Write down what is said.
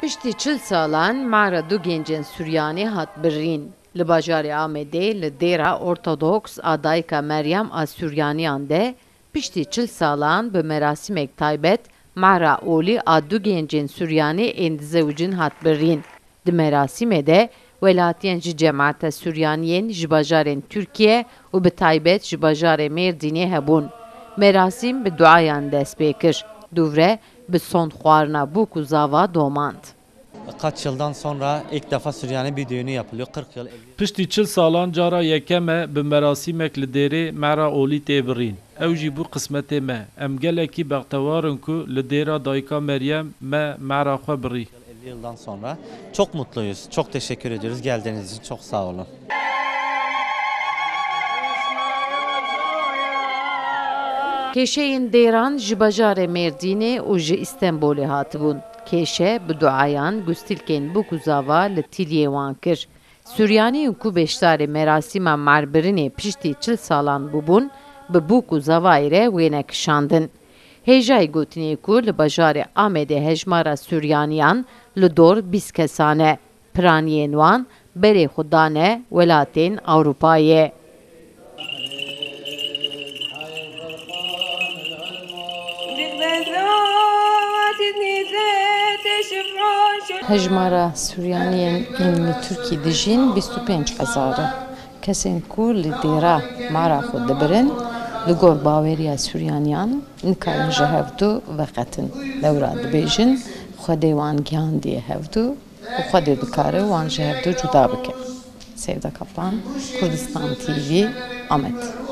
Piştî çil salan mara du gencên Suryanî hat birîn. Li bajarê Amedê li dêra Ortodoks a Dayika Meryem a Suryaniyan de piştî çil salan bi merasîmek taybet mara olî a du gencên Suryanî ên dizewicin hat birîn. Di merasîmê de welatiyên ji cemaeta Suryaniyên ji bajarên Tirkiye û bi taybet ji bajarê Mêrdînê hebûn. Merasîm bi duayan dest pê kir. Dûvre bi son xwarina bûk û zava domand. Kaç yıldan sonra ilk defa Süryani bir düğünü yapılıyor. 40 yıl. Piştî çil salan cara yekeme bi merasîmek li dêrê mera olî tê birîn. Ew jî bû qismetê me. Em gelekî bextewarin ku li dêra Dayika Meryem me mera xwe birî. 50 yıldan sonra çok mutluyuz. Çok teşekkür ediyoruz geldiğiniz için. Çok sağ olun. Kêşeyên dêran ji bajarê Mêrdînê û ji Îstenbolê hatibûn. Kêşe bi duayan gustilkên bûk û zava li tiliyê wan kir. Suryaniyên ku beşdarê merasîma marbirinê piştî çil salan bûbûn, bi bûk û zavayê re wêne kişandin. Hêjayê gotinê ku li bajarê Amedê hejmara Suryaniyan li dor 20 kesan e. Piraniyên wan berê xwe dane welatên Ewropayê. Hejmara Suryaniyên ên li Tirkiyê dijîn 25,000 e. Kesên ku li dêra mara xwe dibirin, li gor baweriya Suryaniyan nikarin ji hevdû veqetin. Dewra dibêjin Xwedê wan gihandiye hevdû û Xwedê dikare wan ji hevdû cuda bike. Sevda Kaplan, Kurdistan TV, Amed.